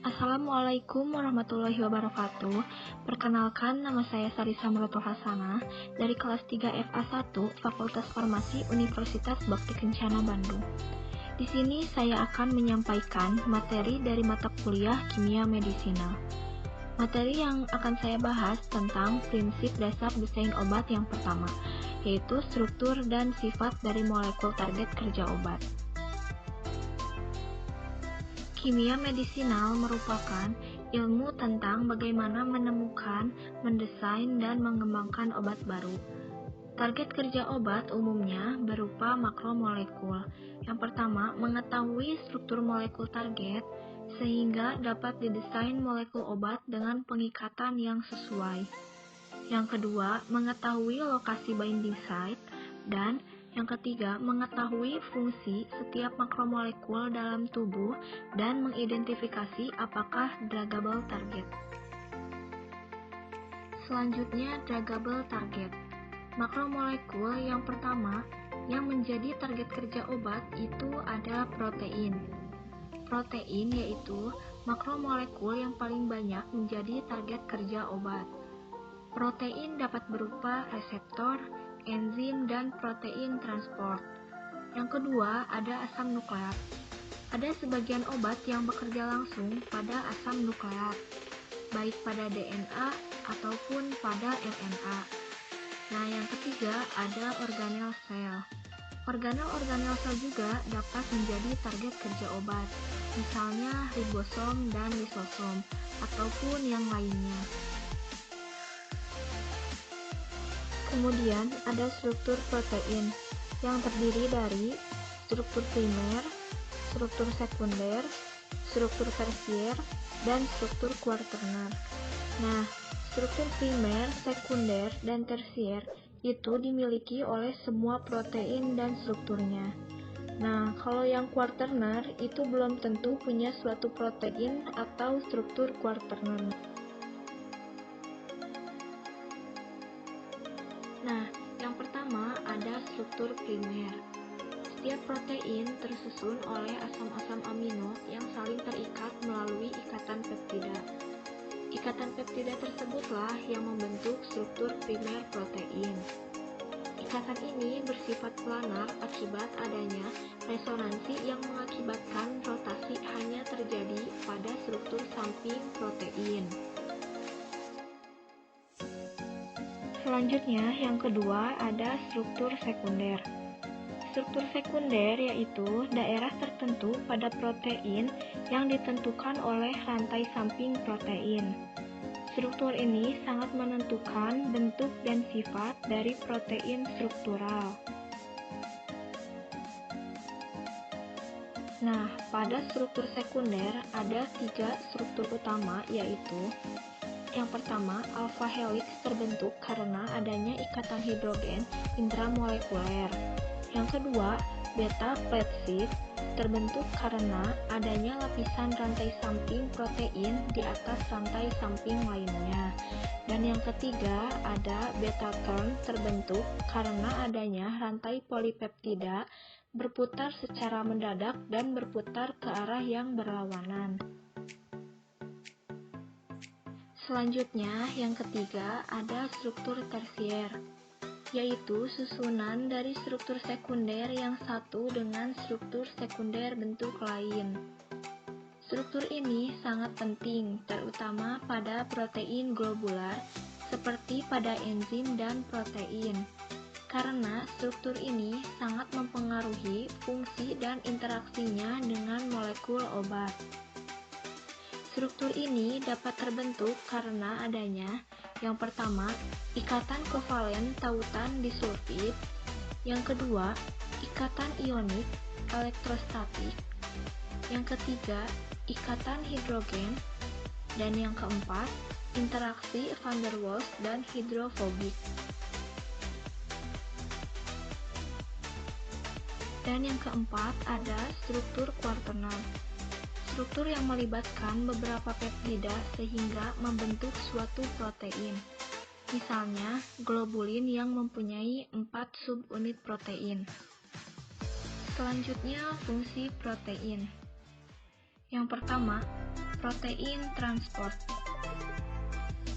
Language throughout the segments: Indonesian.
Assalamualaikum warahmatullahi wabarakatuh. Perkenalkan, nama saya Sarisa Muratul Hasanah dari kelas 3 FA1 Fakultas Farmasi Universitas Bakti Kencana Bandung. Di sini saya akan menyampaikan materi dari mata kuliah Kimia Medisinal. Materi yang akan saya bahas tentang prinsip dasar desain obat yang pertama, yaitu struktur dan sifat dari molekul target kerja obat. Kimia medisinal merupakan ilmu tentang bagaimana menemukan, mendesain, dan mengembangkan obat baru. Target kerja obat umumnya berupa makromolekul. Yang pertama, mengetahui struktur molekul target, sehingga dapat didesain molekul obat dengan pengikatan yang sesuai. Yang kedua, mengetahui lokasi binding site, dan yang ketiga, mengetahui fungsi setiap makromolekul dalam tubuh dan mengidentifikasi apakah druggable target. Selanjutnya, druggable target. Makromolekul yang pertama yang menjadi target kerja obat itu ada protein. Protein yaitu makromolekul yang paling banyak menjadi target kerja obat. Protein dapat berupa reseptor, enzim, dan protein transport. Yang kedua, ada asam nukleat. Ada sebagian obat yang bekerja langsung pada asam nukleat, baik pada DNA ataupun pada RNA. Nah, yang ketiga, ada organel sel. Organel sel juga dapat menjadi target kerja obat, misalnya ribosom dan lisosom, ataupun yang lainnya. Kemudian ada struktur protein yang terdiri dari struktur primer, struktur sekunder, struktur tersier, dan struktur kuaterner. Nah, struktur primer, sekunder, dan tersier itu dimiliki oleh semua protein dan strukturnya. Nah, kalau yang kuaterner itu belum tentu punya suatu protein atau struktur kuaterner. Nah, yang pertama ada struktur primer. Setiap protein tersusun oleh asam-asam amino yang saling terikat melalui ikatan peptida. Ikatan peptida tersebutlah yang membentuk struktur primer protein. Ikatan ini bersifat planar akibat adanya resonansi yang mengakibatkan rotasi hanya terjadi pada struktur samping protein. Selanjutnya, yang kedua ada struktur sekunder. Struktur sekunder yaitu daerah tertentu pada protein yang ditentukan oleh rantai samping protein. Struktur ini sangat menentukan bentuk dan sifat dari protein struktural. Nah, pada struktur sekunder ada 3 struktur utama, yaitu yang pertama, alpha helix terbentuk karena adanya ikatan hidrogen intramolekuler. Yang kedua, beta flat sheet terbentuk karena adanya lapisan rantai samping protein di atas rantai samping lainnya. Dan yang ketiga, ada beta turn terbentuk karena adanya rantai polipeptida berputar secara mendadak dan berputar ke arah yang berlawanan. Selanjutnya, yang ketiga ada struktur tersier, yaitu susunan dari struktur sekunder yang satu dengan struktur sekunder bentuk lain. Struktur ini sangat penting, terutama pada protein globular, seperti pada enzim dan protein, karena struktur ini sangat mempengaruhi fungsi dan interaksinya dengan molekul obat. Struktur ini dapat terbentuk karena adanya yang pertama, ikatan kovalen tautan disulfid, yang kedua, ikatan ionik elektrostatik, yang ketiga, ikatan hidrogen, dan yang keempat, interaksi van der Waals dan hidrofobik. Dan yang keempat ada struktur kuaterner. Struktur yang melibatkan beberapa peptida sehingga membentuk suatu protein. Misalnya, globulin yang mempunyai 4 subunit protein. Selanjutnya, fungsi protein. Yang pertama, protein transport.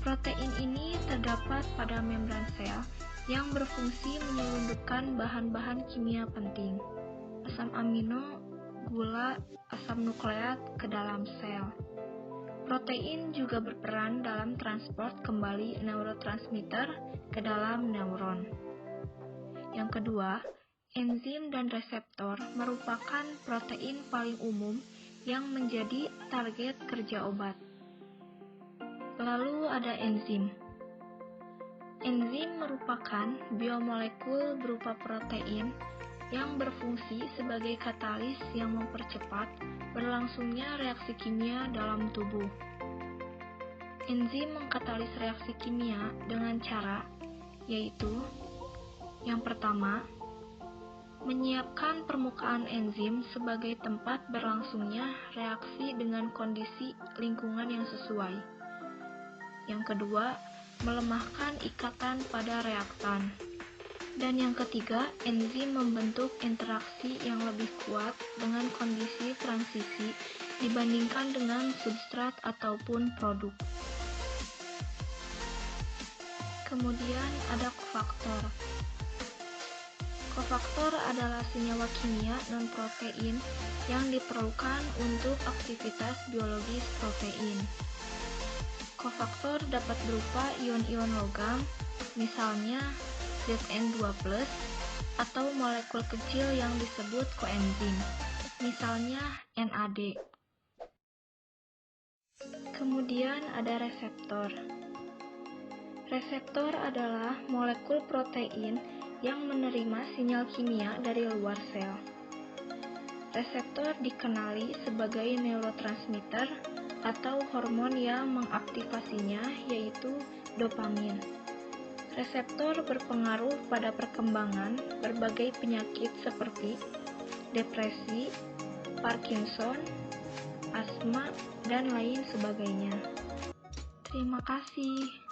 Protein ini terdapat pada membran sel yang berfungsi menyelundupkan bahan-bahan kimia penting, asam amino, gula, asam nukleat ke dalam sel. Protein juga berperan dalam transport kembali neurotransmitter ke dalam neuron. Yang kedua, enzim dan reseptor merupakan protein paling umum yang menjadi target kerja obat. Lalu ada enzim. Enzim merupakan biomolekul berupa protein yang berfungsi sebagai katalis yang mempercepat berlangsungnya reaksi kimia dalam tubuh. Enzim mengkatalis reaksi kimia dengan cara yaitu yang pertama, menyiapkan permukaan enzim sebagai tempat berlangsungnya reaksi dengan kondisi lingkungan yang sesuai. Yang kedua, melemahkan ikatan pada reaktan. Dan yang ketiga, enzim membentuk interaksi yang lebih kuat dengan kondisi transisi dibandingkan dengan substrat ataupun produk. Kemudian ada kofaktor. Kofaktor adalah senyawa kimia non-protein yang diperlukan untuk aktivitas biologis protein. Kofaktor dapat berupa ion-ion logam, misalnya Zn2+, atau molekul kecil yang disebut koenzim, misalnya NAD. Kemudian ada reseptor. Reseptor adalah molekul protein yang menerima sinyal kimia dari luar sel. Reseptor dikenali sebagai neurotransmitter atau hormon yang mengaktifasinya, yaitu dopamin. Reseptor berpengaruh pada perkembangan berbagai penyakit seperti depresi, Parkinson, asma, dan lain sebagainya. Terima kasih.